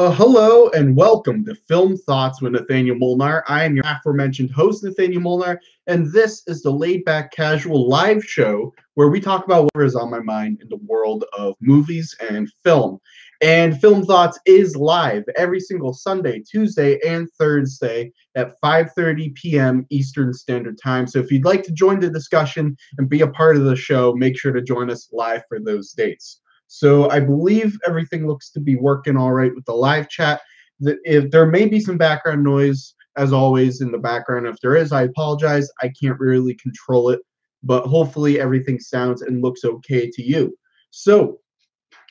Hello and welcome to Film Thoughts with Nathaniel Molnar. I am your aforementioned host, Nathaniel Molnar, and this is the laid back, casual live show where we talk about whatever is on my mind in the world of movies and film. And Film Thoughts is live every single Sunday, Tuesday, and Thursday at 5:30 p.m. Eastern Standard Time. So if you'd like to join the discussion and be a part of the show, make sure to join us live for those dates. So I believe everything looks to be working all right with the live chat. If there may be some background noise, as always, in the background, if there is, I apologize. I can't really control it, but hopefully everything sounds and looks okay to you. So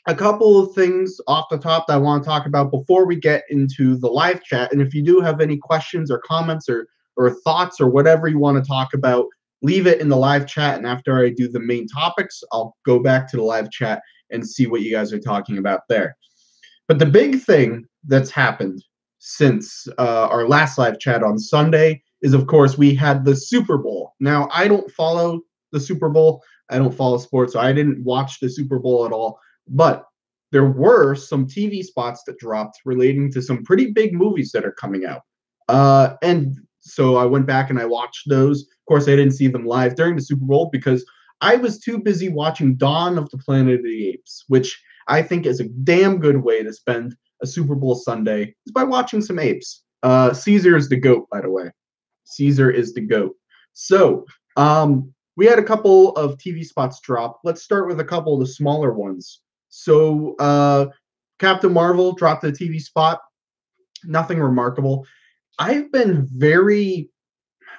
a couple of things off the top that I want to talk about before we get into the live chat. And if you do have any questions or comments or thoughts or whatever you want to talk about, leave it in the live chat. And after I do the main topics, I'll go back to the live chat and see what you guys are talking about there. But the big thing that's happened since our last live chat on Sunday is, of course, we had the Super Bowl. Now, I don't follow the Super Bowl. I don't follow sports, so I didn't watch the Super Bowl at all. But there were some TV spots that dropped relating to some pretty big movies that are coming out. And so I went back and I watched those. Of course, I didn't see them live during the Super Bowl because I was too busy watching Dawn of the Planet of the Apes, which I think is a damn good way to spend a Super Bowl Sunday, is by watching some apes. Caesar is the GOAT, by the way. Caesar is the GOAT. So, we had a couple of TV spots drop. Let's start with a couple of the smaller ones. So, Captain Marvel dropped a TV spot. Nothing remarkable. I've been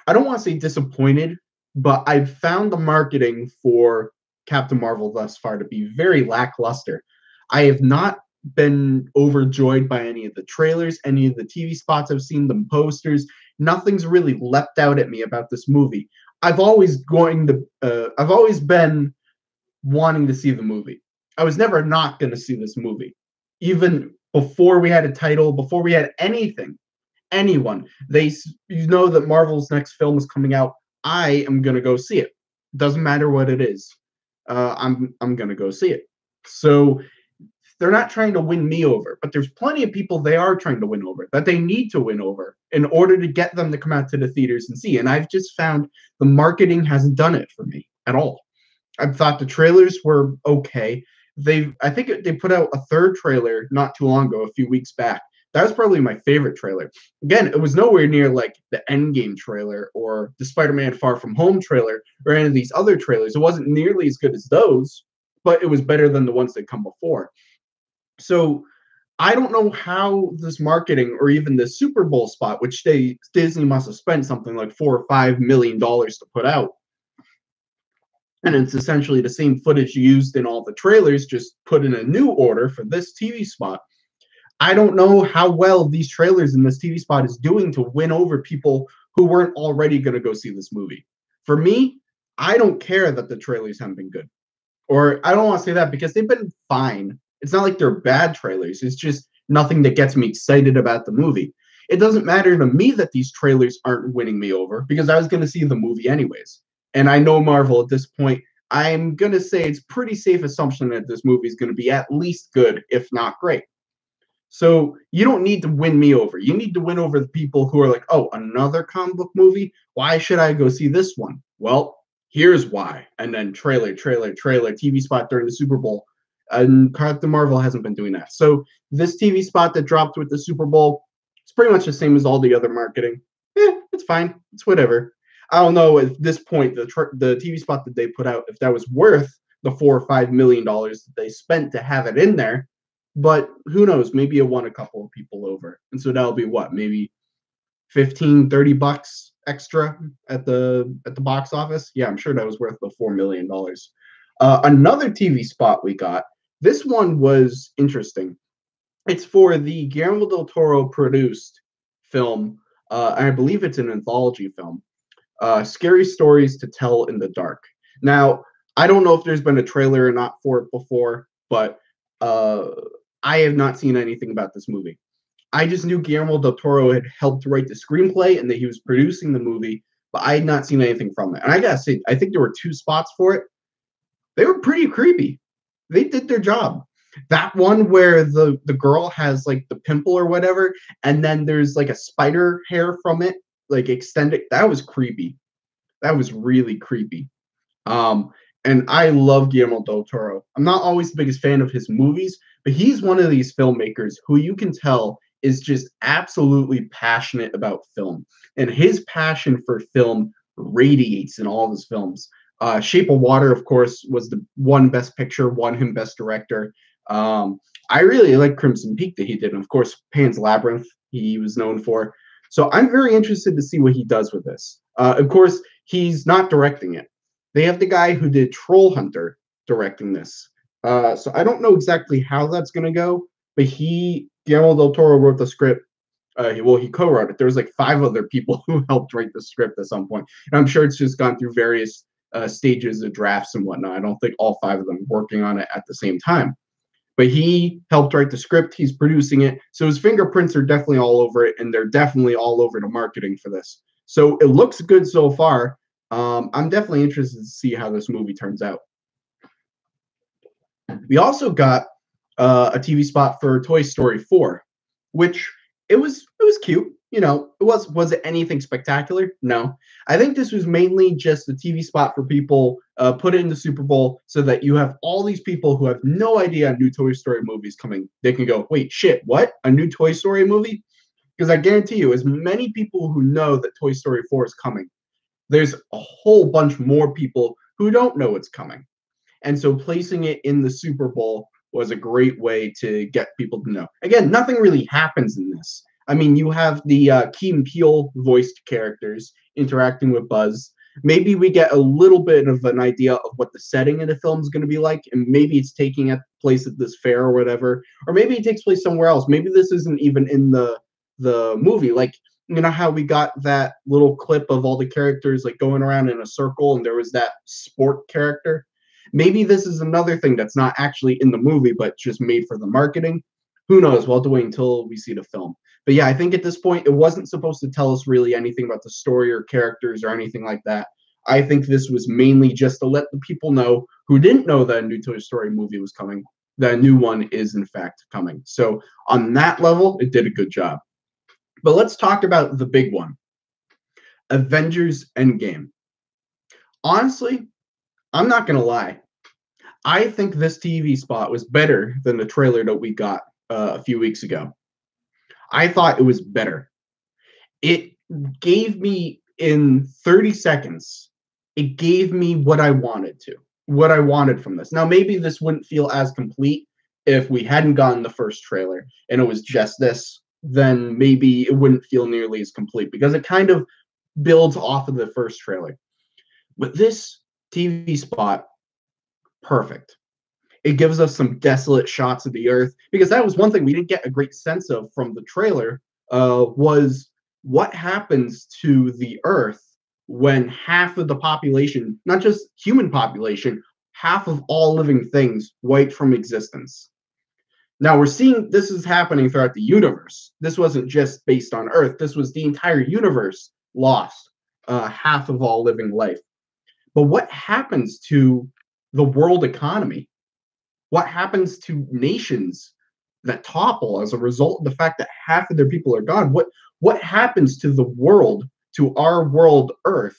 I don't want to say disappointed, but I've found the marketing for Captain Marvel thus far to be very lackluster. I have not been overjoyed by any of the trailers, any of the TV spots I've seen, the posters. Nothing's really leapt out at me about this movie. I've always been wanting to see the movie. I was never not going to see this movie, even before we had a title, before we had anything. Anyone, you know that Marvel's next film is coming out. I am gonna go see it. Doesn't matter what it is. I'm gonna go see it. So they're not trying to win me over, but there's plenty of people they are trying to win over that they need to win over in order to get them to come out to the theaters and see. And I've just found the marketing hasn't done it for me at all. I thought the trailers were okay. I think they put out a third trailer not too long ago, a few weeks back. That was probably my favorite trailer. Again, it was nowhere near like the Endgame trailer or the Spider-Man Far From Home trailer or any of these other trailers. It wasn't nearly as good as those, but it was better than the ones that come before. So I don't know how this marketing or even the Super Bowl spot, which Disney must have spent something like $4 or $5 million to put out, and it's essentially the same footage used in all the trailers, just put in a new order for this TV spot. I don't know how well these trailers in this TV spot is doing to win over people who weren't already going to go see this movie. For me, I don't care that the trailers haven't been good. Or I don't want to say that because they've been fine. It's not like they're bad trailers. It's just nothing that gets me excited about the movie. It doesn't matter to me that these trailers aren't winning me over because I was going to see the movie anyways. And I know Marvel at this point. I'm going to say it's pretty safe assumption that this movie is going to be at least good, if not great. So you don't need to win me over. You need to win over the people who are like, oh, another comic book movie? Why should I go see this one? Well, here's why. And then trailer, TV spot during the Super Bowl. And Captain Marvel hasn't been doing that. So this TV spot that dropped with the Super Bowl, it's pretty much the same as all the other marketing. It's fine. It's whatever. I don't know at this point, the TV spot that they put out, if that was worth the $4 or $5 million that they spent to have it in there. But who knows? Maybe it won a couple of people over. And so that'll be what? Maybe 15, $30 extra at the box office. Yeah, I'm sure that was worth the $4 million. Another TV spot we got. This one was interesting. It's for the Guillermo del Toro produced film. And I believe it's an anthology film. Scary Stories to Tell in the Dark. Now, I don't know if there's been a trailer or not for it before, but I have not seen anything about this movie. I just knew Guillermo del Toro had helped write the screenplay and that he was producing the movie, but I had not seen anything from it. And I gotta say, I think there were two spots for it. They were pretty creepy. They did their job. That one where the girl has like the pimple or whatever, and then there's like a spider hair from it, like extended. That was creepy. That was really creepy. Um, and I love Guillermo del Toro. I'm not always the biggest fan of his movies, but he's one of these filmmakers who you can tell is just absolutely passionate about film. And his passion for film radiates in all of his films. Shape of Water, of course, was the one Best Picture, won him Best Director. Um, I really like Crimson Peak that he did. And of course, Pan's Labyrinth, he was known for. So I'm very interested to see what he does with this. Of course, he's not directing it. They have the guy who did Troll Hunter directing this. So I don't know exactly how that's going to go, but Guillermo del Toro wrote the script. He co-wrote it. There was like 5 other people who helped write the script at some point, and I'm sure it's just gone through various stages of drafts and whatnot. I don't think all 5 of them working on it at the same time, but he helped write the script. He's producing it, so his fingerprints are definitely all over it, and they're definitely all over the marketing for this. So it looks good so far. I'm definitely interested to see how this movie turns out. We also got a TV spot for Toy Story 4, which it was cute. You know, was it anything spectacular? No. I think this was mainly just a TV spot for people, put it in the Super Bowl so that you have all these people who have no idea a new Toy Story movie is coming. They can go, wait, shit, what? A new Toy Story movie? Because I guarantee you, as many people who know that Toy Story 4 is coming, there's a whole bunch more people who don't know it's coming. And so placing it in the Super Bowl was a great way to get people to know. Again, nothing really happens in this. I mean, you have the Key and Peele voiced characters interacting with Buzz. Maybe we get a little bit of an idea of what the setting of the film is going to be like, and maybe it's taking place at this fair or whatever, or maybe it takes place somewhere else. Maybe this isn't even in the movie. Like, you know how we got that little clip of all the characters like going around in a circle, and there was that sport character. Maybe this is another thing that's not actually in the movie, but just made for the marketing. Who knows? We'll have to wait until we see the film. But yeah, I think at this point, it wasn't supposed to tell us really anything about the story or characters or anything like that. I think this was mainly just to let the people know who didn't know that a new Toy Story movie was coming, that a new one is in fact coming. So on that level, it did a good job. But let's talk about the big one, Avengers Endgame. Honestly, I'm not going to lie. I think this TV spot was better than the trailer that we got a few weeks ago. I thought it was better. It gave me, in 30 seconds, it gave me what I wanted what I wanted from this. Now, maybe this wouldn't feel as complete if we hadn't gotten the first trailer and it was just this, then maybe it wouldn't feel nearly as complete because it kind of builds off of the first trailer. But this TV spot, perfect. It gives us some desolate shots of the earth because that was one thing we didn't get a great sense of from the trailer, was what happens to the earth when half of the population, not just human population, half of all living things wiped from existence. Now we're seeing this is happening throughout the universe. This wasn't just based on earth. This was the entire universe lost, half of all living life. But what happens to the world economy? What happens to nations that topple as a result of the fact that half of their people are gone? What happens to the world, to our world Earth,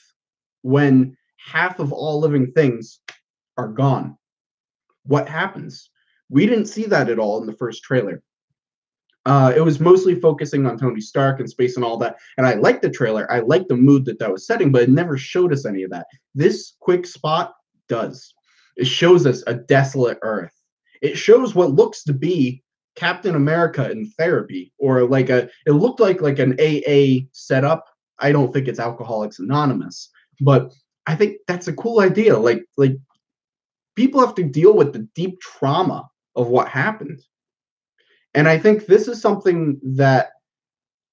when half of all living things are gone? What happens? We didn't see that at all in the first trailer. It was mostly focusing on Tony Stark and space and all that. And I liked the trailer. I liked the mood that was setting, but it never showed us any of that. This quick spot does. It shows us a desolate Earth. It shows what looks to be Captain America in therapy, or like it looked like an AA setup. I don't think it's Alcoholics Anonymous, but I think that's a cool idea. Like people have to deal with the deep trauma of what happened. And I think this is something that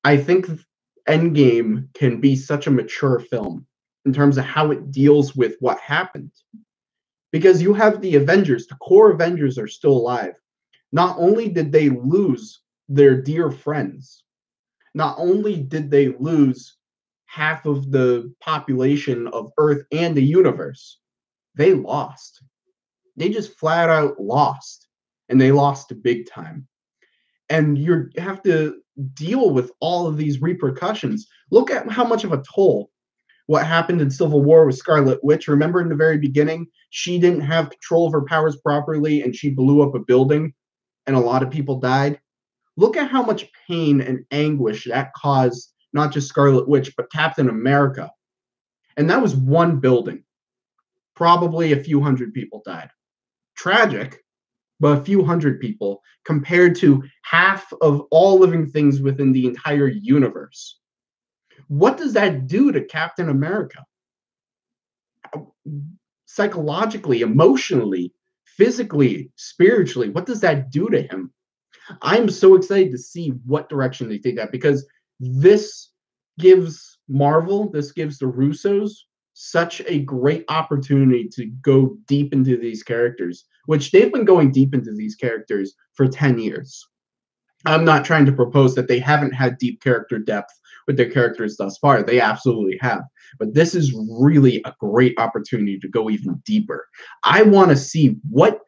I think Endgame can be such a mature film in terms of how it deals with what happened. Because you have the Avengers, the core Avengers are still alive. Not only did they lose their dear friends, not only did they lose half of the population of Earth and the universe, they lost. They just flat out lost. and they lost big time. And you have to deal with all of these repercussions. Look at how much of a toll what happened in Civil War with Scarlet Witch. Remember in the very beginning, she didn't have control of her powers properly and she blew up a building and a lot of people died. Look at how much pain and anguish that caused not just Scarlet Witch, but Captain America. And that was one building. Probably a few hundred people died. Tragic, but a few hundred people compared to half of all living things within the entire universe. What does that do to Captain America? Psychologically, emotionally, physically, spiritually, what does that do to him? I'm so excited to see what direction they take that, because this gives Marvel, this gives the Russos such a great opportunity to go deep into these characters, which they've been going deep into these characters for 10 years. I'm not trying to propose that they haven't had deep character depth with their characters thus far. They absolutely have. But this is really a great opportunity to go even deeper. I want to see what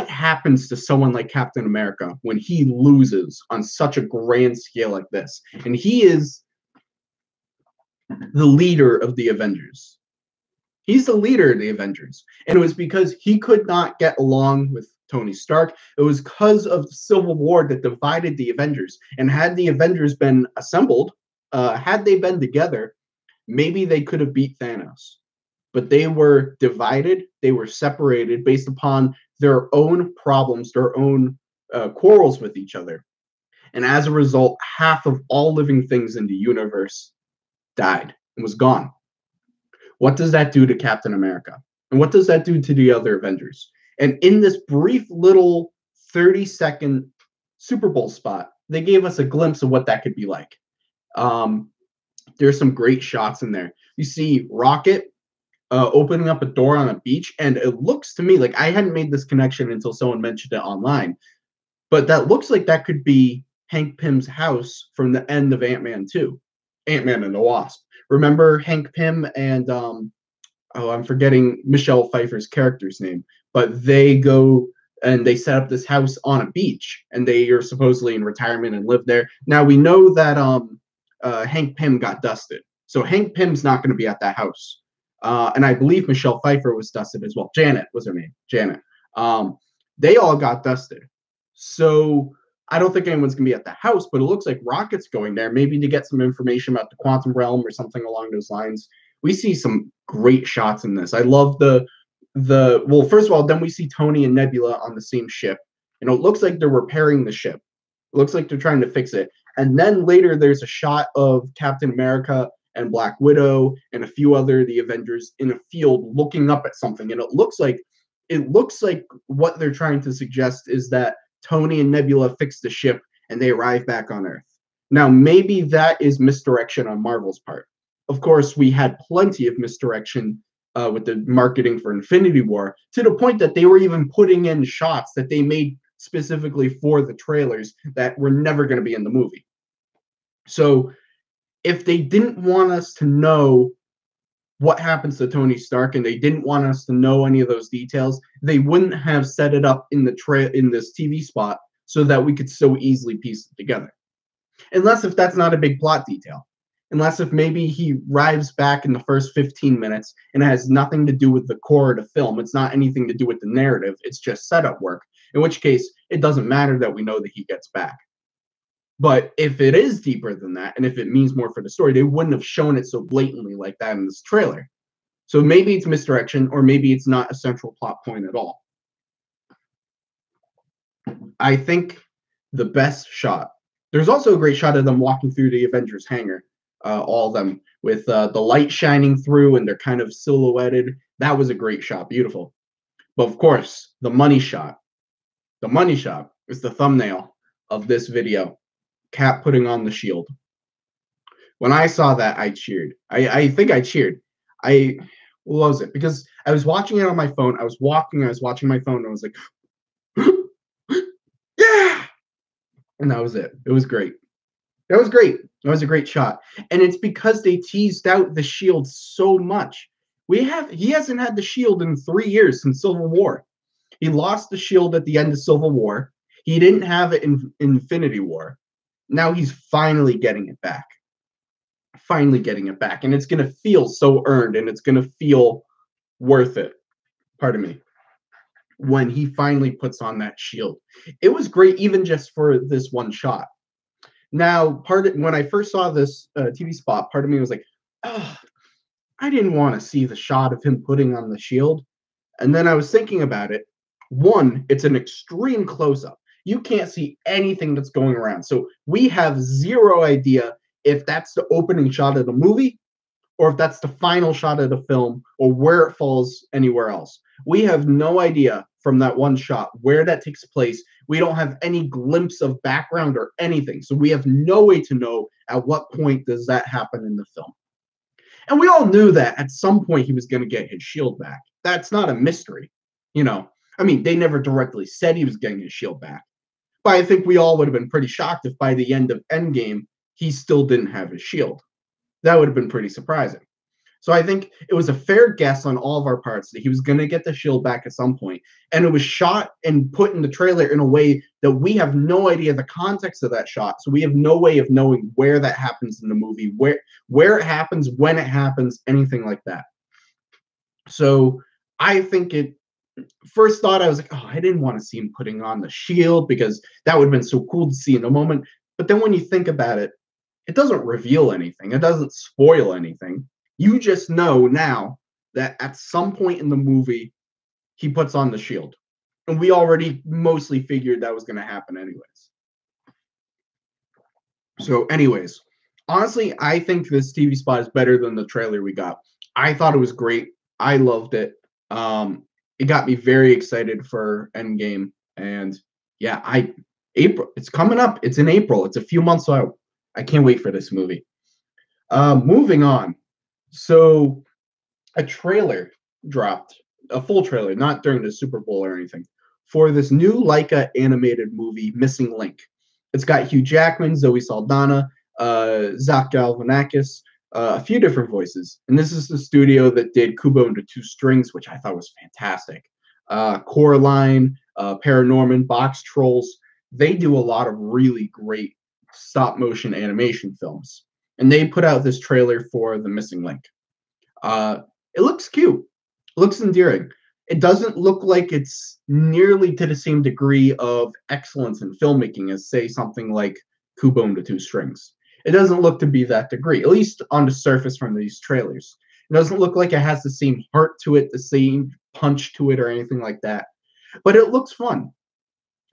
happens to someone like Captain America when he loses on such a grand scale like this. And he is the leader of the Avengers. He's the leader of the Avengers. And it was because he could not get along with Tony Stark. It was because of the Civil War that divided the Avengers. And had the Avengers been assembled, had they been together, maybe they could have beat Thanos. But they were divided, they were separated based upon their own problems, their own quarrels with each other. And as a result, half of all living things in the universe died and was gone. What does that do to Captain America? And what does that do to the other Avengers? And in this brief little 30-second Super Bowl spot, they gave us a glimpse of what that could be like. There's some great shots in there. You see Rocket opening up a door on a beach, and it looks to me like, I hadn't made this connection until someone mentioned it online, but that looks like that could be Hank Pym's house from the end of Ant-Man 2, Ant-Man and the Wasp. Remember Hank Pym and I'm forgetting Michelle Pfeiffer's character's name, but they go and they set up this house on a beach, and they are supposedly in retirement and live there. Now we know that Hank Pym got dusted, so Hank Pym's not going to be at that house. And I believe Michelle Pfeiffer was dusted as well. Janet was her name. Janet. They all got dusted. So I don't think anyone's going to be at the house, but it looks like Rocket's going there, maybe to get some information about the quantum realm or something along those lines. We see some great shots in this. I love well, first of all, then we see Tony and Nebula on the same ship, and it looks like they're repairing the ship. It looks like they're trying to fix it. And then later there's a shot of Captain America and Black Widow and a few other of the Avengers in a field looking up at something. And it looks like what they're trying to suggest is that Tony and Nebula fix the ship and they arrive back on Earth. Now, maybe that is misdirection on Marvel's part. Of course, we had plenty of misdirection with the marketing for Infinity War, to the point that they were even putting in shots that they made specifically for the trailers that were never going to be in the movie. So if they didn't want us to know what happens to Tony Stark and they didn't want us to know any of those details, they wouldn't have set it up in this TV spot so that we could so easily piece it together. Unless if that's not a big plot detail. Unless if maybe he arrives back in the first 15 minutes and it has nothing to do with the core of the film. It's not anything to do with the narrative. It's just setup work. In which case, it doesn't matter that we know that he gets back. But if it is deeper than that, and if it means more for the story, they wouldn't have shown it so blatantly like that in this trailer. So maybe it's misdirection, or maybe it's not a central plot point at all. I think the best shot, there's also a great shot of them walking through the Avengers hangar, all of them, with the light shining through and they're kind of silhouetted. That was a great shot, beautiful. But of course, the money shot is the thumbnail of this video. Cap putting on the shield. When I saw that, I cheered. I think I cheered. What was it? Because I was watching it on my phone. I was watching my phone, and I was like, yeah! And that was it. It was great. That was great. That was a great shot. And it's because they teased out the shield so much. He hasn't had the shield in 3 years since Civil War. He lost the shield at the end of Civil War. He didn't have it in Infinity War. Now he's finally getting it back. Finally getting it back. And it's going to feel so earned and it's going to feel worth it. Pardon me. When he finally puts on that shield. It was great even just for this one shot. Now, when I first saw this TV spot, part of me was like, oh, I didn't want to see the shot of him putting on the shield. And then I was thinking about it. One, it's an extreme close up. You can't see anything that's going around. So we have zero idea if that's the opening shot of the movie or if that's the final shot of the film or where it falls anywhere else. We have no idea from that one shot where that takes place. We don't have any glimpse of background or anything. So we have no way to know at what point does that happen in the film. And we all knew that at some point he was going to get his shield back. That's not a mystery. You know, I mean, they never directly said he was getting his shield back. But I think we all would have been pretty shocked if by the end of Endgame, he still didn't have his shield. That would have been pretty surprising. So I think it was a fair guess on all of our parts that he was going to get the shield back at some point. And it was shot and put in the trailer in a way that we have no idea the context of that shot. So we have no way of knowing where that happens in the movie, where it happens, when it happens, anything like that. So I think first thought I was like, oh, I didn't want to see him putting on the shield because that would have been so cool to see in the moment. But then when you think about it, it doesn't reveal anything. It doesn't spoil anything. You just know now that at some point in the movie, he puts on the shield. And we already mostly figured that was going to happen anyways. So, anyways, honestly, I think this TV spot is better than the trailer we got. I thought it was great. I loved it. It got me very excited for Endgame. And yeah, April, it's coming up. It's in April. It's a few months out. I can't wait for this movie. Moving on. So a trailer dropped, a full trailer, not during the Super Bowl or anything, for this new Leica animated movie, Missing Link. It's got Hugh Jackman, Zoe Saldana, Zach Galifianakis, a few different voices. And this is the studio that did Kubo and the Two Strings, which I thought was fantastic. Coraline, Paranorman, Box Trolls. They do a lot of really great stop motion animation films. And they put out this trailer for The Missing Link. It looks cute. It looks endearing. It doesn't look like it's nearly to the same degree of excellence in filmmaking as, say, something like Kubo and the Two Strings. It doesn't look to be that degree, at least on the surface from these trailers. It doesn't look like it has the same heart to it, the same punch to it, or anything like that. But it looks fun.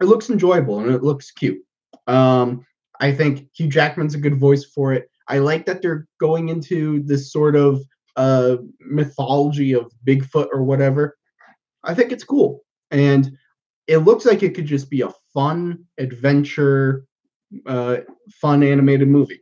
It looks enjoyable, and it looks cute. I think Hugh Jackman's a good voice for it. I like that they're going into this sort of mythology of Bigfoot or whatever. I think it's cool. And it looks like it could just be a fun adventure, fun animated movie.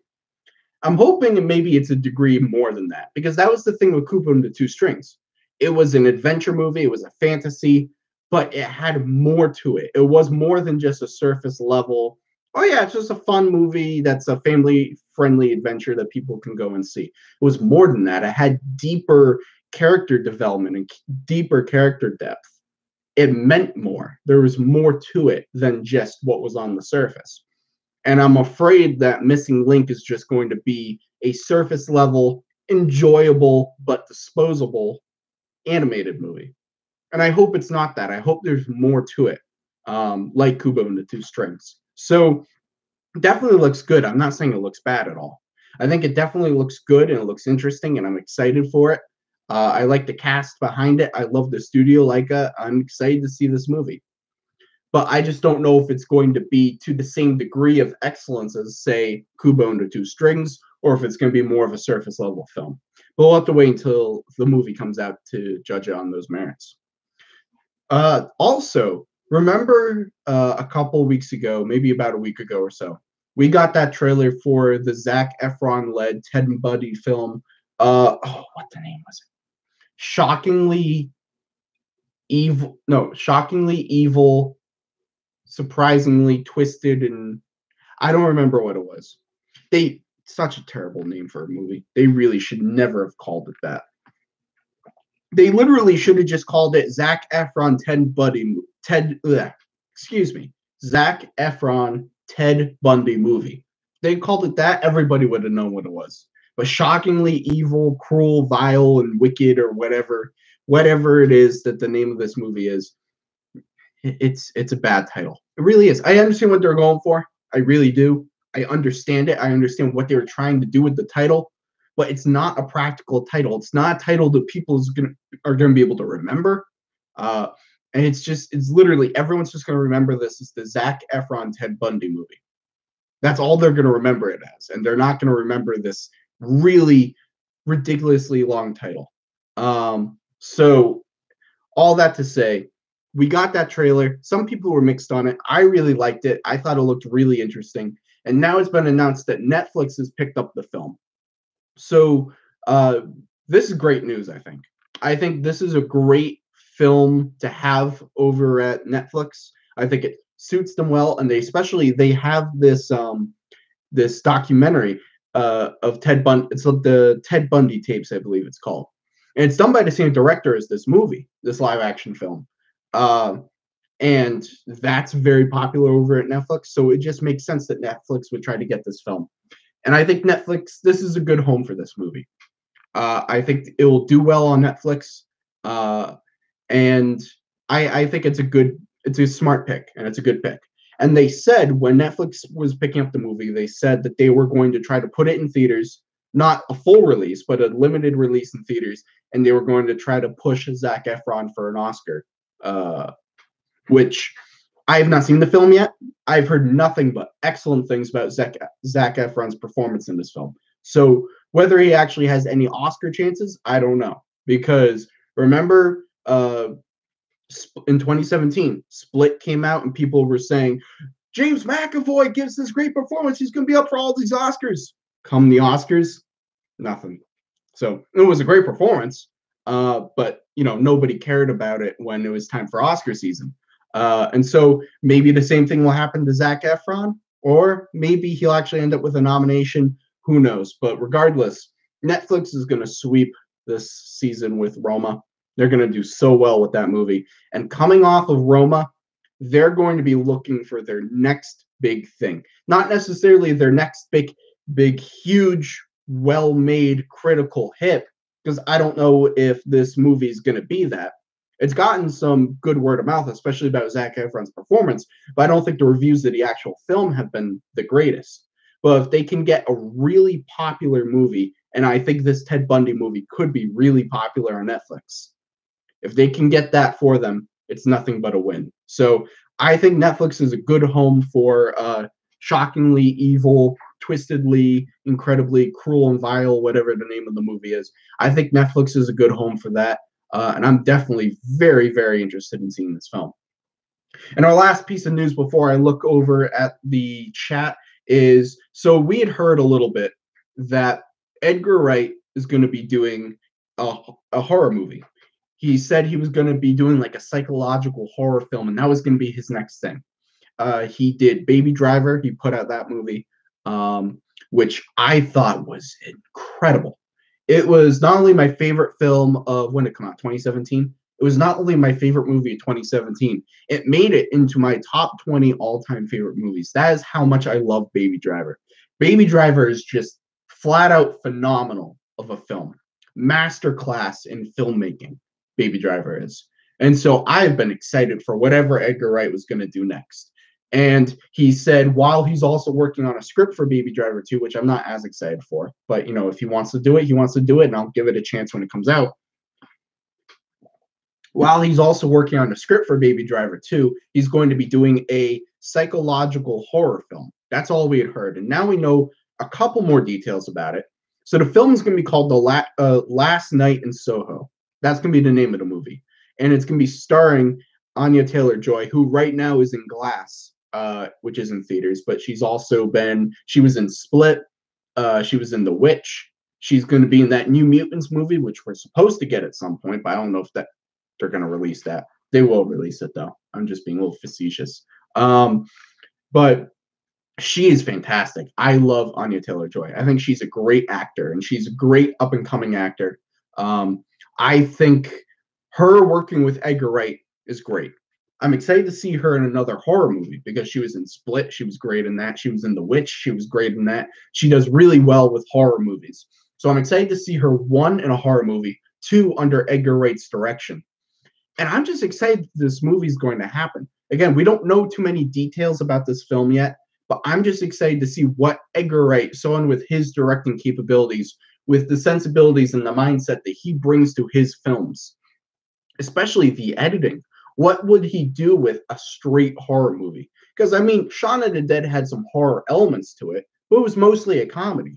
I'm hoping maybe it's a degree more than that, because that was the thing with Kubo and the Two Strings. It was an adventure movie, it was a fantasy, but it had more to it. It was more than just a surface level. Oh yeah, it's just a fun movie that's a family-friendly adventure that people can go and see. It was more than that. It had deeper character development and deeper character depth. It meant more. There was more to it than just what was on the surface. And I'm afraid that Missing Link is just going to be a surface level, enjoyable, but disposable animated movie. And I hope it's not that. I hope there's more to it, like Kubo and the Two Strings. So definitely looks good. I'm not saying it looks bad at all. I think it definitely looks good and it looks interesting, and I'm excited for it. I like the cast behind it. I love the studio Leica. I'm excited to see this movie. But I just don't know if it's going to be to the same degree of excellence as, say, Kubo and the Two Strings, or if it's going to be more of a surface level film. But we'll have to wait until the movie comes out to judge it on those merits. Also, remember a couple weeks ago, maybe about a week ago or so, we got that trailer for the Zac Efron-led Ted and Buddy film. What the name was it? Shockingly evil, surprisingly twisted, and I don't remember what it was. Such a terrible name for a movie. They really should never have called it that. They literally should have just called it Zac Efron Ted, bleh, excuse me, Zac Efron Ted Bundy movie. They called it that, everybody would have known what it was. But shockingly evil, cruel, vile, and wicked, or whatever it is that the name of this movie is, it's a bad title. It really is. I understand what they're going for. I really do. I understand it. I understand what they were trying to do with the title, but it's not a practical title. It's not a title that are gonna be able to remember. Uh, and it's literally everyone's just gonna remember this as the Zac Efron Ted Bundy movie. That's all they're gonna remember it as, and they're not gonna remember this really ridiculously long title. So all that to say, we got that trailer. Some people were mixed on it. I really liked it. I thought it looked really interesting. And now it's been announced that Netflix has picked up the film. So uh, this is great news, I think. I think this is a great film to have over at Netflix. I think it suits them well, and they have this documentary of Ted Bundy. It's the Ted Bundy tapes, I believe it's called, and it's done by the same director as this movie, this live action film. Uh, and that's very popular over at Netflix. So it just makes sense that Netflix would try to get this film. And I think Netflix, this is a good home for this movie. I think it will do well on Netflix, uh, and I think it's a smart pick, and it's a good pick. And they said when Netflix was picking up the movie, they said that they were going to try to put it in theaters, not a full release, but a limited release in theaters, and they were going to try to push Zac Efron for an Oscar, uh, which I have not seen the film yet. I've heard nothing but excellent things about Zac Efron's performance in this film. So whether he actually has any Oscar chances, I don't know. Because remember, in 2017, Split came out and people were saying, James McAvoy gives this great performance. He's going to be up for all these Oscars. Come the Oscars, nothing. So it was a great performance, but nobody cared about it when it was time for Oscar season. And so maybe the same thing will happen to Zac Efron, or maybe he'll actually end up with a nomination. Who knows? But regardless, Netflix is going to sweep this season with Roma. They're going to do so well with that movie. And coming off of Roma, they're going to be looking for their next big thing. Not necessarily their next big, huge, well-made critical hit, because I don't know if this movie is going to be that. It's gotten some good word of mouth, especially about Zac Efron's performance, but I don't think the reviews of the actual film have been the greatest. But if they can get a really popular movie, and I think this Ted Bundy movie could be really popular on Netflix, if they can get that for them, it's nothing but a win. So I think Netflix is a good home for shockingly evil, twistedly, incredibly cruel and vile, whatever the name of the movie is. I think Netflix is a good home for that. And I'm definitely very, very interested in seeing this film. And our last piece of news before I look over at the chat is, so we had heard a little bit that Edgar Wright is going to be doing a horror movie. He said he was going to be doing like a psychological horror film, and that was going to be his next thing. He did Baby Driver. He put out that movie, which I thought was incredible. It was not only my favorite film of when it came out, 2017. It was not only my favorite movie of 2017. It made it into my top 20 all-time favorite movies. That is how much I love Baby Driver. Baby Driver is just flat out phenomenal of a film. Masterclass in filmmaking, Baby Driver is. And so I've been excited for whatever Edgar Wright was going to do next. And he said while he's also working on a script for Baby Driver 2, which I'm not as excited for, but if he wants to do it, he wants to do it, and I'll give it a chance when it comes out. While he's also working on a script for Baby Driver 2, he's going to be doing a psychological horror film. That's all we had heard. And now we know a couple more details about it. So the film is going to be called Last Night in Soho. That's going to be the name of the movie. And it's going to be starring Anya Taylor-Joy, who right now is in Glass, which is in theaters, but she was in Split, she was in The Witch. She's going to be in that New Mutants movie, which we're supposed to get at some point, but I don't know if they're going to release that. They will release it, though. I'm just being a little facetious. But she is fantastic. I love Anya Taylor-Joy. I think she's a great actor, and she's a great up-and-coming actor. I think her working with Edgar Wright is great. I'm excited to see her in another horror movie because she was in Split. She was great in that. She was in The Witch. She was great in that. She does really well with horror movies. So I'm excited to see her, one, in a horror movie, two, under Edgar Wright's direction. And I'm just excited this movie's going to happen. Again, we don't know too many details about this film yet, but I'm just excited to see what Edgar Wright, someone with his directing capabilities, with the sensibilities and the mindset that he brings to his films, especially the editing. What would he do with a straight horror movie? Because I mean, Shaun of the Dead had some horror elements to it, but it was mostly a comedy,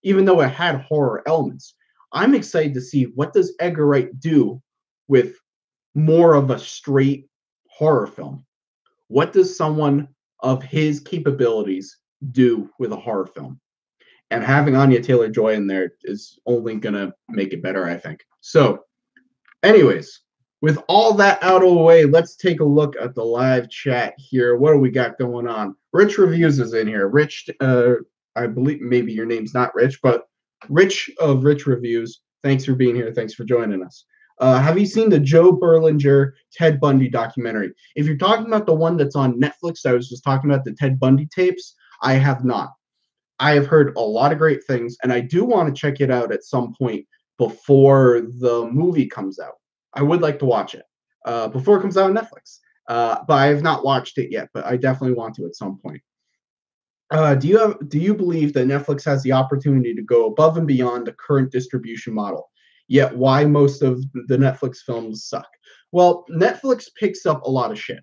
even though it had horror elements. I'm excited to see what does Edgar Wright do with more of a straight horror film. What does someone of his capabilities do with a horror film? And having Anya Taylor-Joy in there is only gonna make it better, I think. So, anyways, with all that out of the way, let's take a look at the live chat here. What do we got going on? Rich Reviews is in here. Rich, I believe maybe your name's not Rich, but Rich of Rich Reviews, thanks for being here. Thanks for joining us. Have you seen the Joe Berlinger Ted Bundy documentary? If you're talking about the one that's on Netflix, I was just talking about the Ted Bundy tapes. I have not. I have heard a lot of great things, and I do want to check it out at some point before the movie comes out. I would like to watch it before it comes out on Netflix, but I have not watched it yet. But I definitely want to at some point. Do you believe that Netflix has the opportunity to go above and beyond the current distribution model? Yet why most of the Netflix films suck? Well, Netflix picks up a lot of shit.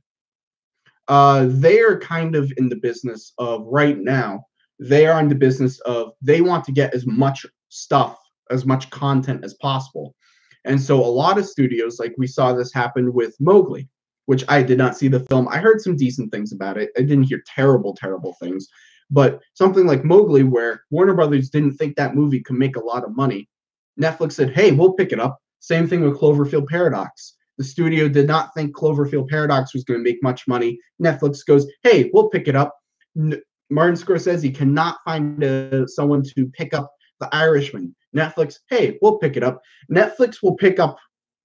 They are kind of in the business of right now. They are in the business of they want to get as much stuff, as much content as possible. And so a lot of studios, like we saw this happen with Mowgli, which I did not see the film. I heard some decent things about it. I didn't hear terrible, terrible things. But something like Mowgli, where Warner Brothers didn't think that movie could make a lot of money, Netflix said, hey, we'll pick it up. Same thing with Cloverfield Paradox. The studio did not think Cloverfield Paradox was going to make much money. Netflix goes, hey, we'll pick it up. Martin Scorsese cannot find someone to pick up The Irishman. Netflix, hey, we'll pick it up. Netflix will pick up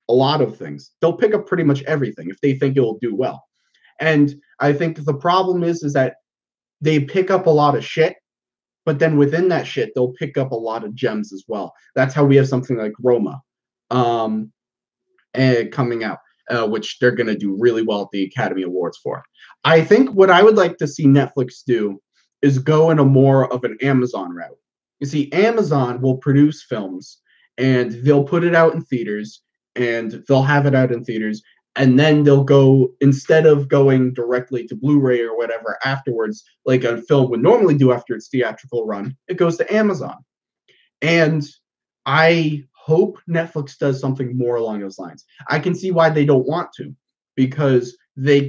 a lot of things. They'll pick up pretty much everything if they think it will do well. And I think the problem is that they pick up a lot of shit, but then within that shit, they'll pick up a lot of gems as well. That's how we have something like Roma coming out, which they're going to do really well at the Academy Awards for. I think what I would like to see Netflix do is go in a more of an Amazon route. You see, Amazon will produce films and they'll put it out in theaters and they'll have it out in theaters. And then they'll go, instead of going directly to Blu-ray or whatever afterwards, like a film would normally do after its theatrical run, it goes to Amazon. And I hope Netflix does something more along those lines. I can see why they don't want to, because they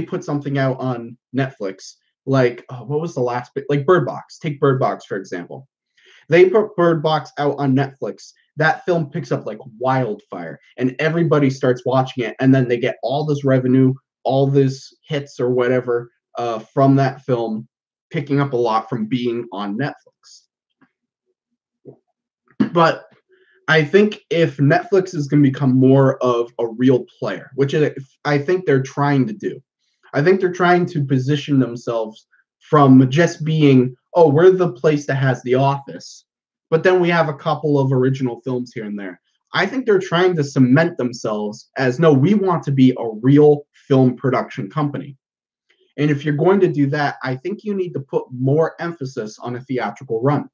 put something out on Netflix like what was the last bit, like Bird Box. Take Bird Box for example. They put Bird Box out on Netflix. That film picks up like wildfire, and everybody starts watching it, and then they get all this revenue, all this hits or whatever from that film, picking up a lot from being on Netflix. But I think if Netflix is going to become more of a real player, which I think they're trying to do, I think they're trying to position themselves from just being, oh, we're the place that has The Office, but then we have a couple of original films here and there. I think they're trying to cement themselves as, no, we want to be a real film production company. And if you're going to do that, I think you need to put more emphasis on a theatrical run.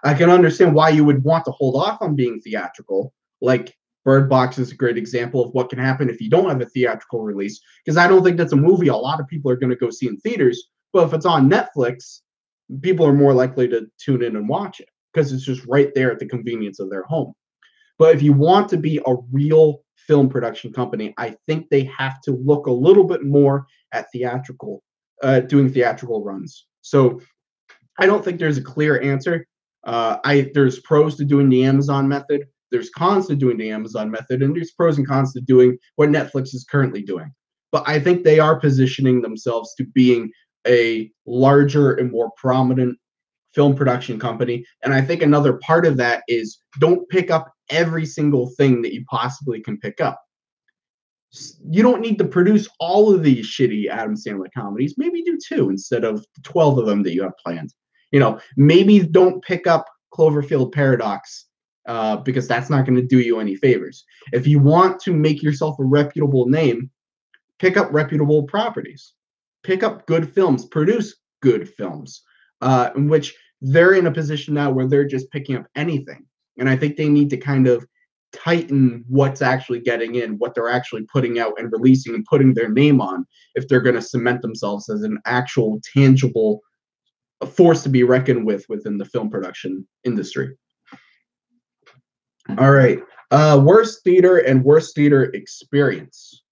I can understand why you would want to hold off on being theatrical. Like Bird Box is a great example of what can happen if you don't have a theatrical release, because I don't think that's a movie a lot of people are going to go see in theaters. But if it's on Netflix, people are more likely to tune in and watch it because it's just right there at the convenience of their home. But if you want to be a real film production company, I think they have to look a little bit more at doing theatrical runs. So I don't think there's a clear answer. There's pros to doing the Amazon method, there's cons to doing the Amazon method, and there's pros and cons to doing what Netflix is currently doing. But I think they are positioning themselves to being a larger and more prominent film production company. And I think another part of that is don't pick up every single thing that you possibly can pick up. You don't need to produce all of these shitty Adam Sandler comedies. Maybe do two instead of 12 of them that you have planned. Maybe don't pick up Cloverfield Paradox because that's not going to do you any favors. If you want to make yourself a reputable name, pick up reputable properties, pick up good films, produce good films, in which they're in a position now where they're just picking up anything. And I think they need to kind of tighten what's actually getting in, what they're actually putting out and releasing and putting their name on if they're going to cement themselves as an actual tangible force to be reckoned with within the film production industry. All right. Worst theater and worst theater experience.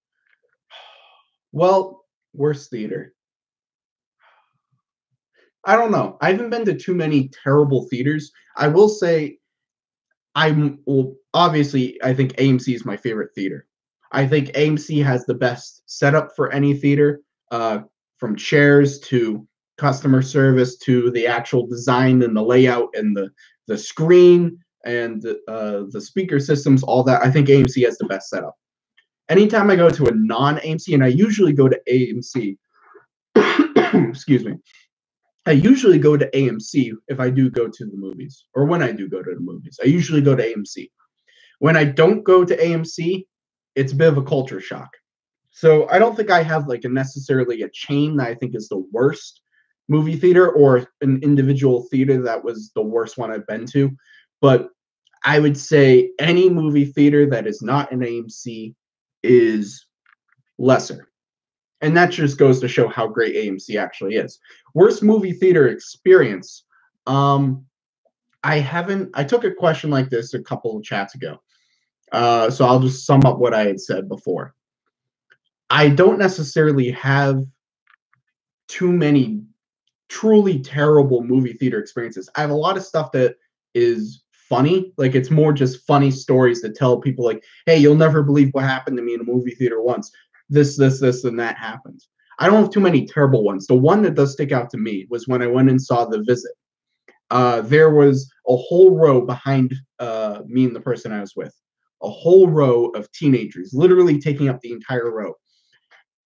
Well, worst theater. I don't know. I haven't been to too many terrible theaters. I will say obviously I think AMC is my favorite theater. I think AMC has the best setup for any theater, from chairs to customer service to the actual design and the layout and the screen and the speaker systems, all that. I think AMC has the best setup. Anytime I go to a non-AMC, and I usually go to AMC, excuse me, I usually go to AMC if I do go to the movies, or when I do go to the movies. I usually go to AMC. When I don't go to AMC, it's a bit of a culture shock. So I don't think I have like necessarily a chain that I think is the worst movie theater or an individual theater that was the worst one I've been to. But I would say any movie theater that is not an AMC is lesser. And that just goes to show how great AMC actually is. Worst movie theater experience. I took a question like this a couple of chats ago. So I'll just sum up what I had said before. I don't necessarily have too many truly terrible movie theater experiences. I have a lot of stuff that is funny. Like, it's more just funny stories that tell people like, hey, you'll never believe what happened to me in a movie theater once. This, and that happened. I don't have too many terrible ones. The one that does stick out to me was when I went and saw The Visit. There was a whole row behind me and the person I was with, a whole row of teenagers, literally taking up the entire row.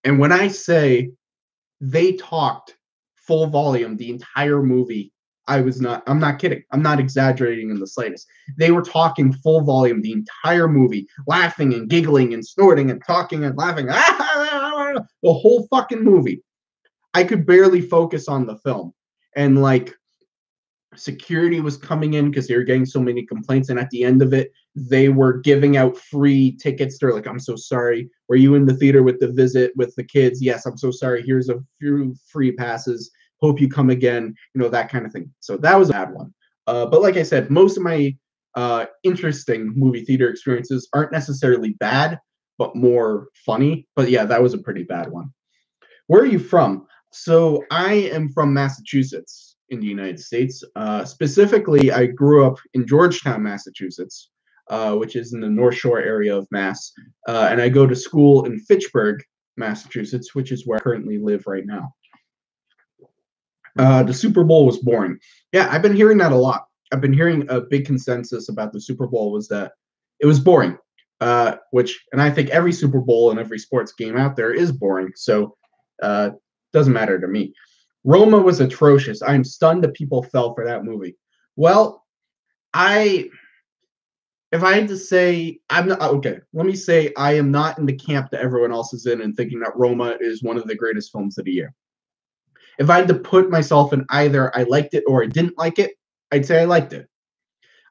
And when I say they talked full volume the entire movie, I'm not kidding. I'm not exaggerating in the slightest. They were talking full volume the entire movie, laughing and giggling and snorting and talking and laughing. The whole fucking movie. I could barely focus on the film. And like, security was coming in because they were getting so many complaints, and at the end of it they were giving out free tickets. They're like, I'm so sorry, were you in the theater with The Visit with the kids? Yes, I'm so sorry, here's a few free passes, hope you come again, that kind of thing. So that was a bad one. But like I said, most of my interesting movie theater experiences aren't necessarily bad, but more funny. But yeah, that was a pretty bad one. Where are you from? So I am from Massachusetts in the United States. Specifically, I grew up in Georgetown, Massachusetts, which is in the North Shore area of Mass. And I go to school in Fitchburg, Massachusetts, which is where I currently live right now. The Super Bowl was boring. Yeah, I've been hearing that a lot. I've been hearing a big consensus about the Super Bowl was that it was boring, and I think every Super Bowl and every sports game out there is boring. So doesn't matter to me. Roma was atrocious. I'm stunned that people fell for that movie. Well, if I had to say, I'm not okay. Let me say I am not in the camp that everyone else is in and thinking that Roma is one of the greatest films of the year. If I had to put myself in either I liked it or I didn't like it, I'd say I liked it.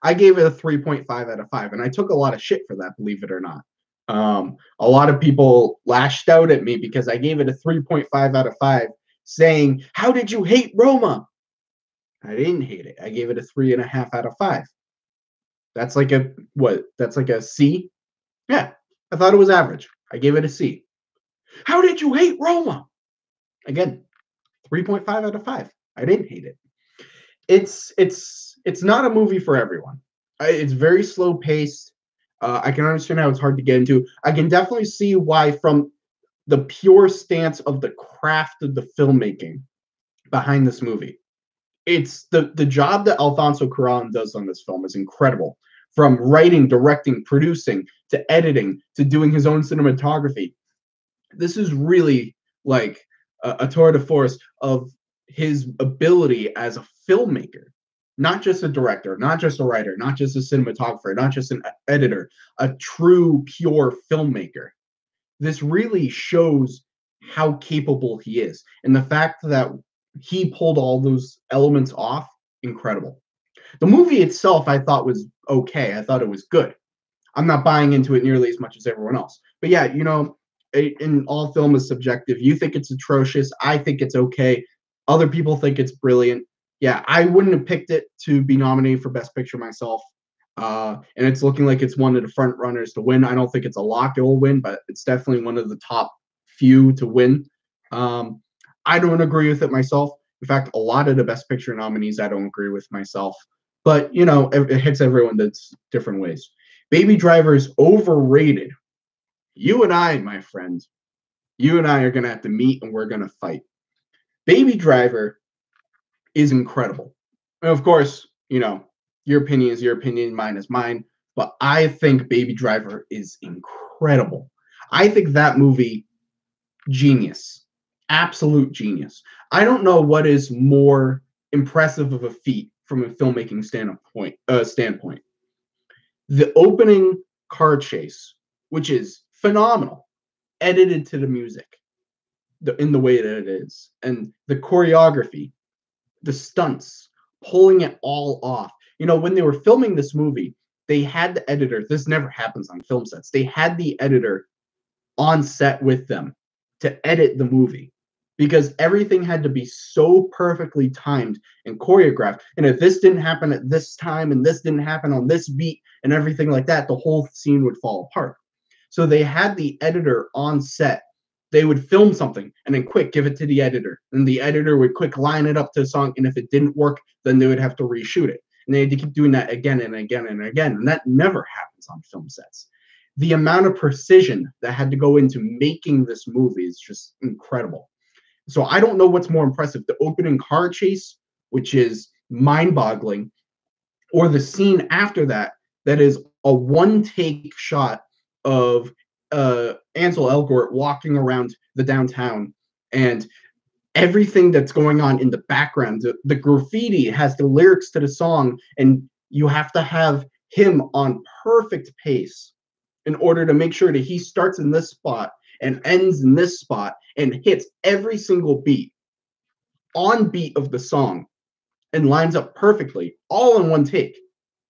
I gave it a 3.5 out of 5, and I took a lot of shit for that, believe it or not. A lot of people lashed out at me because I gave it a 3.5 out of 5, saying, how did you hate Roma? I didn't hate it. I gave it a 3.5 out of 5. That's like a, what? That's like a C? Yeah, I thought it was average. I gave it a C. How did you hate Roma? Again, 3.5 out of 5. I didn't hate it. It's not a movie for everyone. It's very slow paced. I can understand how it's hard to get into. I can definitely see why, from the pure stance of the craft of the filmmaking behind this movie. It's the job that Alfonso Cuarón does on this film is incredible. from writing, directing, producing, to editing, to doing his own cinematography. This is really like a tour de force of his ability as a filmmaker, not just a director, not just a writer, not just a cinematographer, not just an editor, a true, pure filmmaker. This really shows how capable he is. And the fact that he pulled all those elements off, incredible. The movie itself, I thought was okay. I thought it was good. I'm not buying into it nearly as much as everyone else. But yeah, in all film is subjective. You think it's atrocious. I think it's okay. Other people think it's brilliant. Yeah, I wouldn't have picked it to be nominated for Best Picture myself. And it's looking like it's one of the front runners to win. I don't think it's a lock it will win, but it's definitely one of the top few to win. I don't agree with it myself. In fact, a lot of the Best Picture nominees I don't agree with myself. But it hits everyone that's different ways. Baby Driver is overrated. You and I, my friend, you and I are going to have to meet and we're going to fight. Baby Driver is incredible. And of course, your opinion is your opinion, mine is mine. But I think Baby Driver is incredible. I think that movie, genius. Absolute genius. I don't know what is more impressive of a feat from a filmmaking standpoint. The opening car chase, which is phenomenal, edited to the music in the way that it is, and the choreography, the stunts, pulling it all off. When they were filming this movie, they had the editor. This never happens on film sets. They had the editor on set with them to edit the movie because everything had to be so perfectly timed and choreographed. And if this didn't happen at this time and this didn't happen on this beat and everything like that, the whole scene would fall apart. So they had the editor on set. They would film something and then quick give it to the editor. And the editor would quick line it up to the song. And if it didn't work, then they would have to reshoot it. And they had to keep doing that again and again and again. And that never happens on film sets. The amount of precision that had to go into making this movie is just incredible. So I don't know what's more impressive, the opening car chase, which is mind-boggling, or the scene after that is a one-take shot of Ansel Elgort walking around the downtown, and everything that's going on in the background. The graffiti has the lyrics to the song, and you have to have him on perfect pace in order to make sure that he starts in this spot and ends in this spot and hits every single beat on beat of the song and lines up perfectly, all in one take.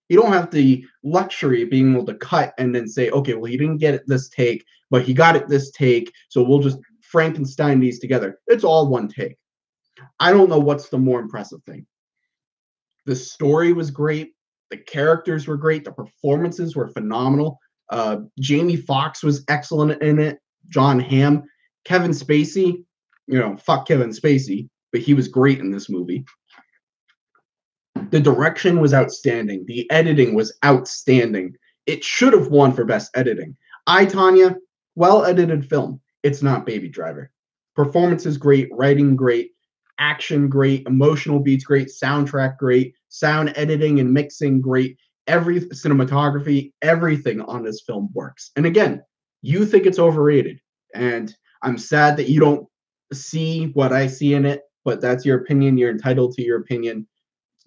You don't have the luxury of being able to cut and then say, okay, well, he didn't get it this take, but he got it this take, so we'll just Frankenstein these together. It's all one take. I don't know what's the more impressive thing. The story was great. The characters were great. The performances were phenomenal. Jamie Foxx was excellent in it. John Hamm. Kevin Spacey, fuck Kevin Spacey, but he was great in this movie. The direction was outstanding. The editing was outstanding. It should have won for best editing. I, Tonya, well-edited film. It's not Baby Driver. Performance is great, writing great, action great, emotional beats great, soundtrack great, sound editing and mixing great, every cinematography, everything on this film works. And again, you think it's overrated, and I'm sad that you don't see what I see in it, but that's your opinion. You're entitled to your opinion.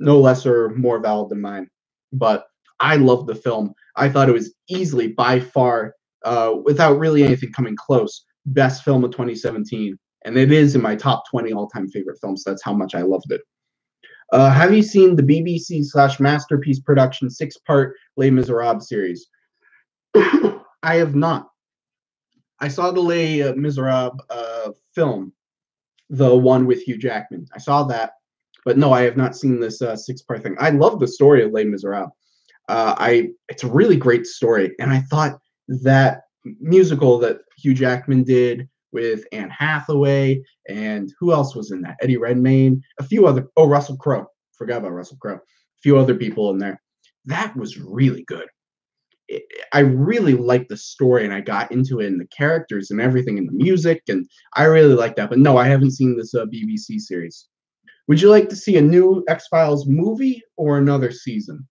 No less or more valid than mine. But I love the film. I thought it was easily, by far, without really anything coming close, best film of 2017. And it is in my top 20 all-time favorite films. That's how much I loved it. Have you seen the BBC/Masterpiece production 6-part Les Miserables series? I have not. I saw the Les Miserables film, the one with Hugh Jackman. I saw that, but no, I have not seen this 6-part thing. I love the story of Les Miserables. It's a really great story, and I thought that musical that Hugh Jackman did with Anne Hathaway, and who else was in that? Eddie Redmayne, a few other. Oh, Russell Crowe. Forgot about Russell Crowe. A few other people in there. That was really good. I really liked the story, and I got into it, and the characters, and everything, and the music, and I really liked that. But no, I haven't seen this BBC series. Would you like to see a new X-Files movie or another season?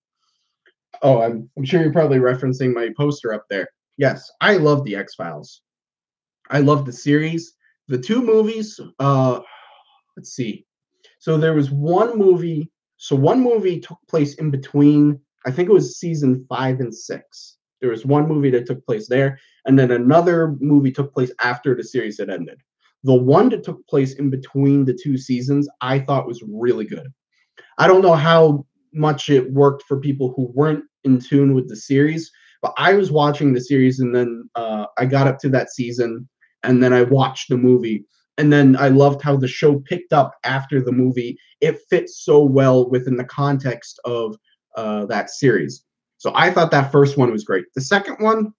Oh, I'm sure you're probably referencing my poster up there. Yes, I love the X-Files. I love the series. The two movies, let's see. So there was one movie. So one movie took place in between. I think it was season 5 and 6. There was one movie that took place there, and then another movie took place after the series had ended. The one that took place in between the two seasons, I thought was really good. I don't know how much it worked for people who weren't in tune with the series, but I was watching the series and then I got up to that season and then I watched the movie. And then I loved how the show picked up after the movie. It fits so well within the context of that series. So I thought that first one was great. The second one,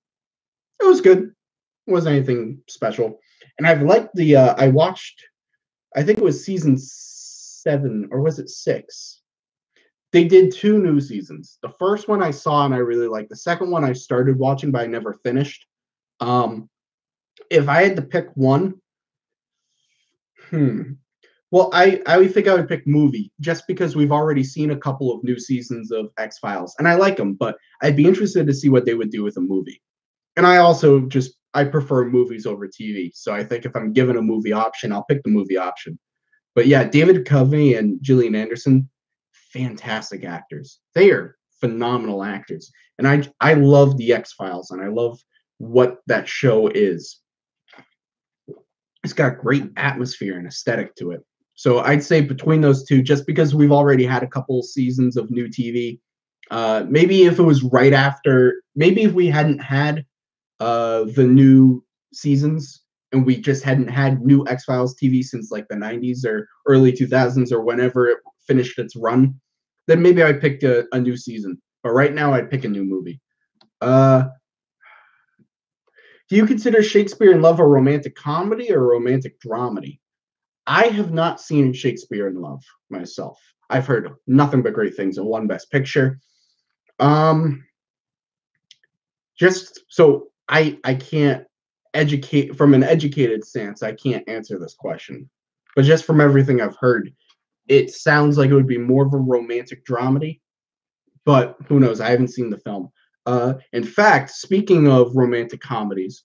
it was good. It wasn't anything special. And I've liked I watched, I think it was season 7 or was it 6? They did two new seasons. The first one I saw and I really liked. The second one I started watching, but I never finished. Um, if I had to pick one, hmm. Well, I would think I would pick movie just because we've already seen a couple of new seasons of X Files and I like them, but I'd be interested to see what they would do with a movie. And I also just I prefer movies over TV, so I think if I'm given a movie option, I'll pick the movie option. But yeah, David Duchovny and Gillian Anderson, fantastic actors. They are phenomenal actors, and I love the X Files, and I love what that show is. It's got great atmosphere and aesthetic to it. So I'd say between those two, just because we've already had a couple seasons of new TV, maybe if it was right after, maybe if we hadn't had the new seasons and we just hadn't had new X Files TV since like the 90s or early 2000s or whenever it finished its run, then maybe I'd pick a new season. But right now, I'd pick a new movie. Uh, do you consider Shakespeare in Love a romantic comedy or a romantic dramedy? I have not seen Shakespeare in Love myself. I've heard nothing but great things. It won Best Picture. Um, just so I can't educate from an educated stance. I can't answer this question, but just from everything I've heard, it sounds like it would be more of a romantic dramedy. But who knows? I haven't seen the film. In fact, speaking of romantic comedies,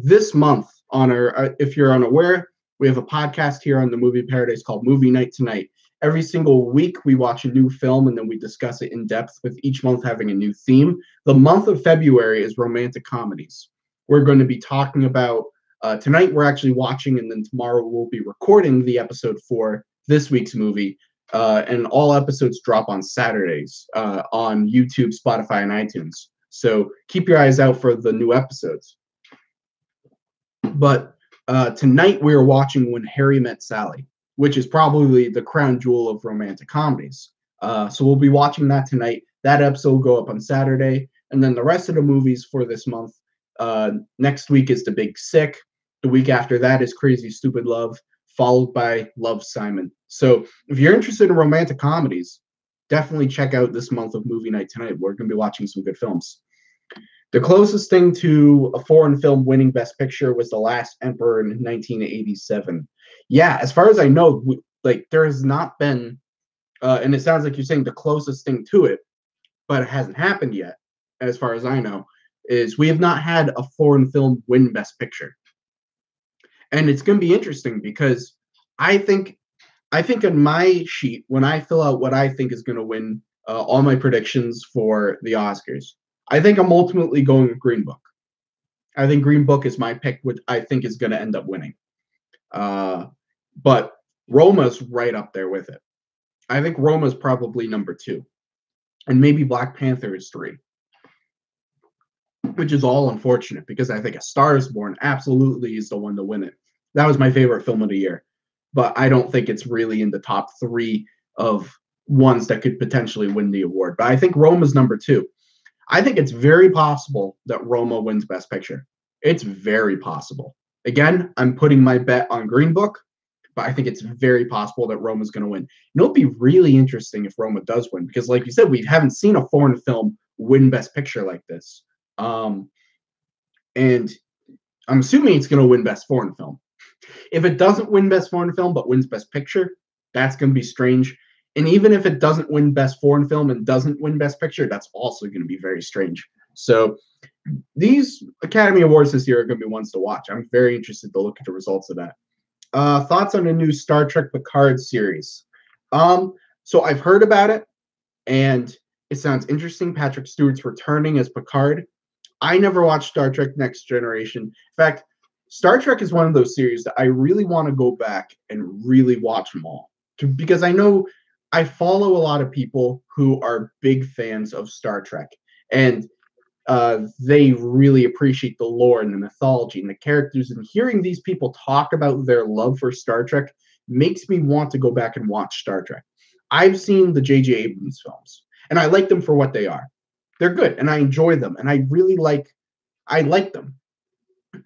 this month on our, if you're unaware, we have a podcast here on the Movie Paradise called Movie Night Tonight. Every single week, we watch a new film and then we discuss it in depth, with each month having a new theme. The month of February is romantic comedies. We're going to be talking about, tonight, we're actually watching, and then tomorrow we'll be recording the episode for this week's movie. And all episodes drop on Saturdays on YouTube, Spotify, and iTunes. So keep your eyes out for the new episodes. But tonight we are watching When Harry Met Sally, which is probably the crown jewel of romantic comedies. So we'll be watching that tonight. That episode will go up on Saturday. And then the rest of the movies for this month, next week is The Big Sick. The week after that is Crazy Stupid Love, followed by Love, Simon. So if you're interested in romantic comedies, definitely check out this month of Movie Night Tonight. We're going to be watching some good films. The closest thing to a foreign film winning Best Picture was The Last Emperor in 1987. Yeah, as far as I know, like there has not been, and it sounds like you're saying the closest thing to it, but it hasn't happened yet, as far as I know, is we have not had a foreign film win Best Picture. And it's going to be interesting because I think in my sheet, when I fill out what I think is going to win all my predictions for the Oscars, I think I'm ultimately going with Green Book. I think Green Book is my pick, which I think is going to end up winning. But Roma's right up there with it. I think Roma's probably number 2. And maybe Black Panther is 3. Which is all unfortunate because I think A Star is Born absolutely is the one to win it. That was my favorite film of the year. But I don't think it's really in the top 3 of ones that could potentially win the award. But I think Roma's number 2. I think it's very possible that Roma wins Best Picture. It's very possible. Again, I'm putting my bet on Green Book, but I think it's very possible that Roma's going to win. It'll be really interesting if Roma does win because, like you said, we haven't seen a foreign film win Best Picture like this. And I'm assuming it's going to win Best Foreign Film. If it doesn't win Best Foreign Film but wins Best Picture, that's going to be strange. And even if it doesn't win Best Foreign Film and doesn't win Best Picture, that's also going to be very strange. So these Academy Awards this year are going to be ones to watch. I'm very interested to look at the results of that. Thoughts on the new Star Trek Picard series? So I've heard about it, and it sounds interesting. Patrick Stewart's returning as Picard. I never watched Star Trek Next Generation. In fact, Star Trek is one of those series that I really want to go back and really watch them all because I know I follow a lot of people who are big fans of Star Trek, and they really appreciate the lore and the mythology and the characters. And hearing these people talk about their love for Star Trek makes me want to go back and watch Star Trek. I've seen the J.J. Abrams films, and I like them for what they are. They're good, and I enjoy them, and I like them.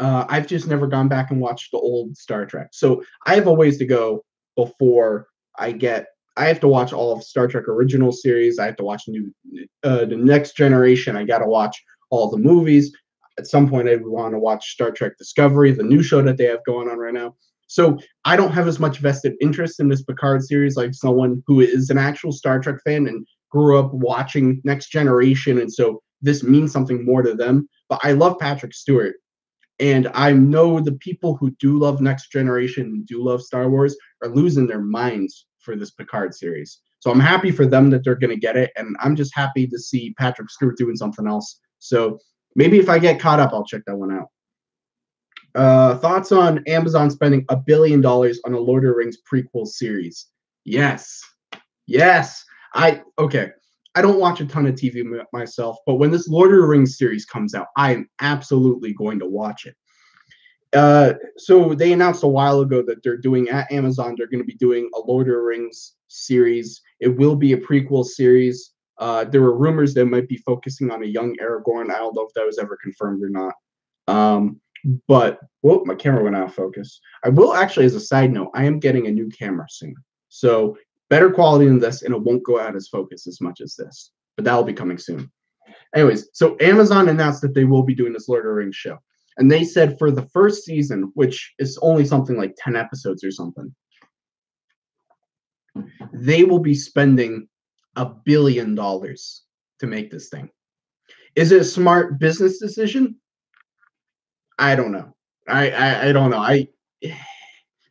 I've just never gone back and watched the old Star Trek, so I have a ways to go before I get. I have to watch all of Star Trek original series. I have to watch the Next Generation. I got to watch all the movies. At some point, I would want to watch Star Trek Discovery, the new show that they have going on right now. So I don't have as much vested interest in this Picard series like someone who is an actual Star Trek fan and grew up watching Next Generation, and so this means something more to them. But I love Patrick Stewart, and I know the people who do love Next Generation, do love Star Wars, are losing their minds for this Picard series. So I'm happy for them that they're going to get it, and I'm just happy to see Patrick Stewart doing something else. So maybe if I get caught up, I'll check that one out. Thoughts on Amazon spending $1 billion on a Lord of the Rings prequel series? Yes, yes. Okay. I don't watch a ton of TV myself, but when this Lord of the Rings series comes out, I am absolutely going to watch it. So they announced a while ago that they're doing at Amazon, they're going to be doing a Lord of the Rings series. It will be a prequel series. There were rumors that might be focusing on a young Aragorn. I don't know if that was ever confirmed or not. But whoa, my camera went out of focus. I will actually, as a side note, I am getting a new camera soon. So better quality than this, and it won't go out as focus as much as this. But that will be coming soon. Anyways, so Amazon announced that they will be doing this Lord of the Rings show. And they said for the first season, which is only something like 10 episodes or something, they will be spending $1 billion to make this thing. Is it a smart business decision? I don't know. I don't know.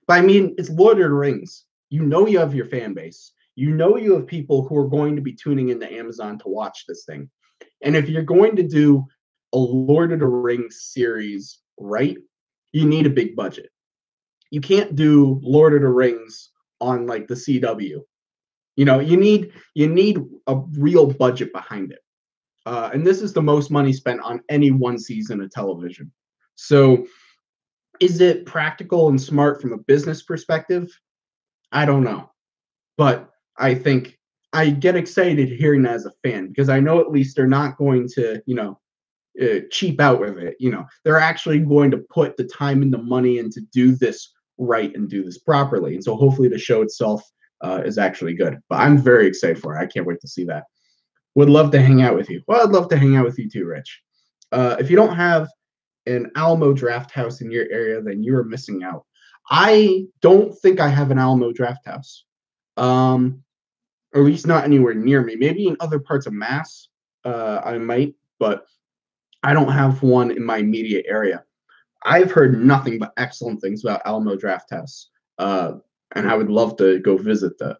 But I mean, it's Lord of the Rings. You know you have your fan base. You know you have people who are going to be tuning into Amazon to watch this thing. And if you're going to do a Lord of the Rings series, right, you need a big budget. You can't do Lord of the Rings on like the CW. You know, you need a real budget behind it. And this is the most money spent on any one season of television. So is it practical and smart from a business perspective? I don't know. But I think I get excited hearing that as a fan because I know at least they're not going to, cheap out with it. They're actually going to put the time and the money in to do this right and do this properly. And so hopefully the show itself is actually good. But I'm very excited for it. I can't wait to see that. Would love to hang out with you. Well, I'd love to hang out with you too, Rich. If you don't have an Alamo Draft House in your area, then you are missing out. I don't think I have an Alamo Draft House, or at least not anywhere near me. Maybe in other parts of Mass, I might, but I don't have one in my immediate area. I've heard nothing but excellent things about Alamo Draft House, and I would love to go visit that.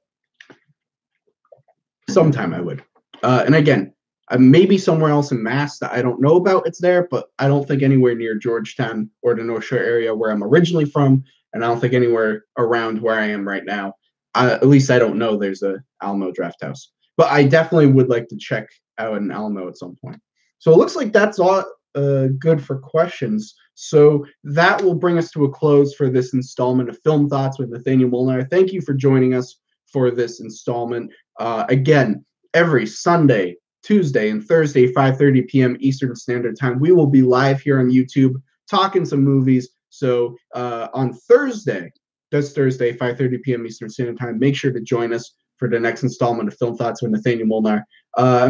Sometime I would. And again, maybe somewhere else in Mass that I don't know about it's there, but I don't think anywhere near Georgetown or the North Shore area where I'm originally from, and I don't think anywhere around where I am right now. At least I don't know there's a Alamo Draft House. But I definitely would like to check out an Alamo at some point. So it looks like that's all good for questions. So that will bring us to a close for this installment of Film Thoughts with Nathaniel Molnar. Thank you for joining us for this installment. Again, every Sunday, Tuesday, and Thursday, 5:30 p.m. Eastern Standard Time, we will be live here on YouTube talking some movies. So on Thursday, that's Thursday, 5:30 p.m. Eastern Standard Time, make sure to join us for the next installment of Film Thoughts with Nathaniel Molnar.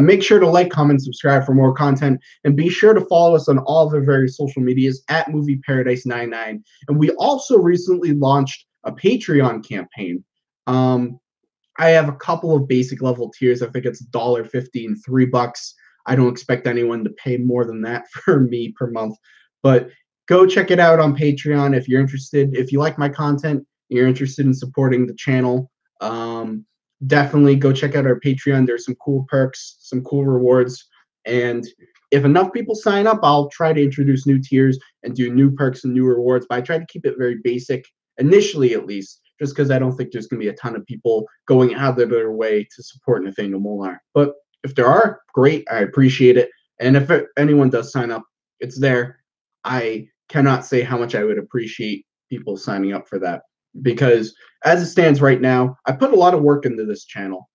Make sure to like, comment, subscribe for more content, and be sure to follow us on all of our various social medias at Movie Paradise 99. And we also recently launched a Patreon campaign. I have a couple of basic level tiers. I think it's $1.50 and $3. I don't expect anyone to pay more than that for me per month. But go check it out on Patreon if you're interested. If you like my content, you're interested in supporting the channel, definitely go check out our Patreon. There's some cool perks, some cool rewards. And if enough people sign up, I'll try to introduce new tiers and do new perks and new rewards. But I try to keep it very basic, initially at least, just because I don't think there's going to be a ton of people going out of their way to support Nathaniel Molnar. But if there are, great. I appreciate it. And if anyone does sign up, it's there. I cannot say how much I would appreciate people signing up for that, because as it stands right now, I put a lot of work into this channel,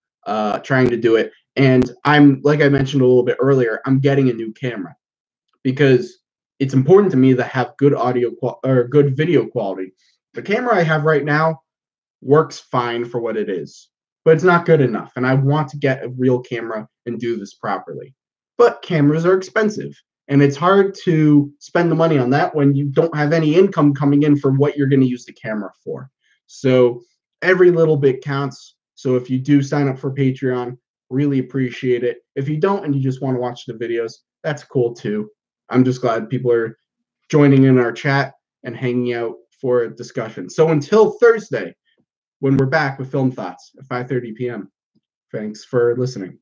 trying to do it. And I'm, like I mentioned a little bit earlier, I'm getting a new camera because it's important to me to have good audio or good video quality. The camera I have right now works fine for what it is, but it's not good enough. And I want to get a real camera and do this properly. But cameras are expensive, and it's hard to spend the money on that when you don't have any income coming in for what you're going to use the camera for. So every little bit counts. So if you do sign up for Patreon, really appreciate it. If you don't and you just want to watch the videos, that's cool too. I'm just glad people are joining in our chat and hanging out for a discussion. So until Thursday, when we're back with Film Thoughts at 5:30 p.m. Thanks for listening.